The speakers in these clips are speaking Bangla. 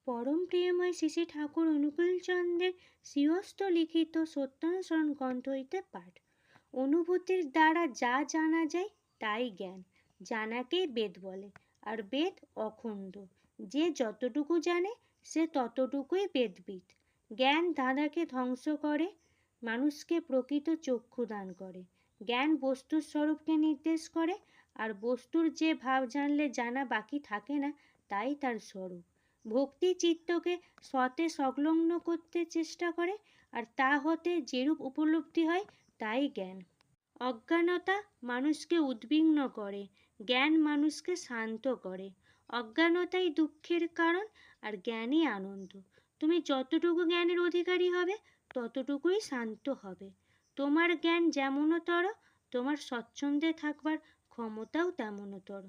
পরম প্রিয়ময় শ্রী শ্রী ঠাকুর অনুকূলচন্দ্রের স্বীয়স্ত লিখিত সত্যানুসরণ গ্রন্থ হইতে পাঠ। অনুভূতির দ্বারা যা জানা যায় তাই জ্ঞান, জানাকেই বেদ বলে। আর বেদ অখণ্ড, যে যতটুকু জানে সে ততটুকুই বেদবিদ। জ্ঞান ধাঁধাকে ধ্বংস করে, মানুষকে প্রকৃত চক্ষু দান করে। জ্ঞান বস্তুর স্বরূপকে নির্দেশ করে, আর বস্তুর যে ভাব জানলে জানা বাকি থাকে না তাই তার স্বরূপ। ভক্তি চিত্তকে সতে সংলগ্ন করতে চেষ্টা করে, আর তা হতে যেরূপ উপলব্ধি হয় তাই জ্ঞান। অজ্ঞানতা মানুষকে উদ্বিগ্ন করে, জ্ঞান মানুষকে শান্ত করে। অজ্ঞানতাই দুঃখের কারণ, আর জ্ঞানই আনন্দ। তুমি যতটুকু জ্ঞানের অধিকারী হবে ততটুকুই শান্ত হবে। তোমার জ্ঞান যেমনতর, তোমার স্বচ্ছন্দে থাকবার ক্ষমতাও তেমনতর।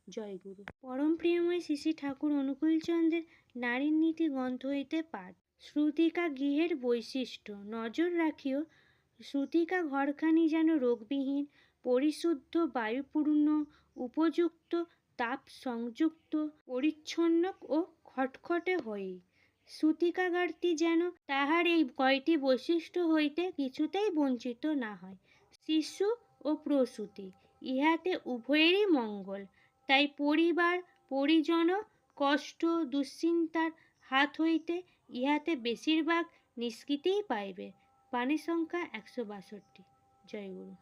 জয় গুরু। পরম প্রিয়ময় শ্রী শ্রী ঠাকুর অনুকূলচন্দ্রের নারীর নীতি গ্রন্থ হইতে পাঠ। শ্রুতিকা গৃহের বৈশিষ্ট্য। নজর রাখিও, শ্রুতিকা ঘরখানি যেন রোগবিহীন, পরিশুদ্ধ, বায়ুপূর্ণ, উপযুক্ত, তাপ সংযুক্ত, পরিচ্ছন্ন ও খটখটে হই। শ্রুতিকাগারটি যেন তাহার এই কয়টি বৈশিষ্ট্য হইতে কিছুতেই বঞ্চিত না হয়। শিশু ও প্রসূতি ইহাতে উভয়েরই মঙ্গল। তাই পরিবার পরিজন কষ্ট দুশ্চিন্তার হাত হইতে ইহাতে বেশিরভাগ নিষ্কৃতিই পাইবে। বাণী সংখ্যা 162। জয় গুরু।